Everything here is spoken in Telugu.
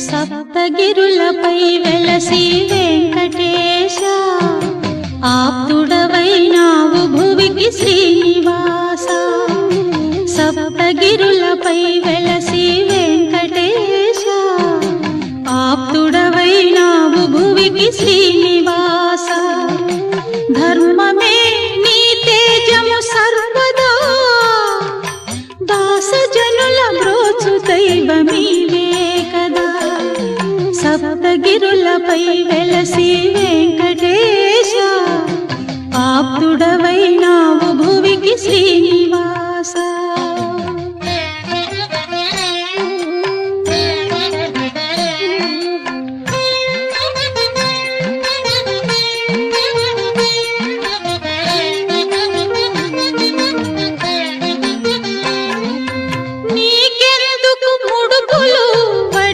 సప్తగిరులపై వెలసి వెంకటేశ ఆప్తుడవైనావు భువికి శ్రీనివాస సప్తగిరులపై వెలసి వెంకటేశ ఆప్తుడవైనావు భువికి శ్రీనివాస ధర్మమే నీ తేజము సర్వదా దాసజనుల బ్రోచు దైవమీవే కదా సప్తగిరులపై వెలసి వెంకటేశ ఆప్తుడవైనావు భువికి శ్రీనివాస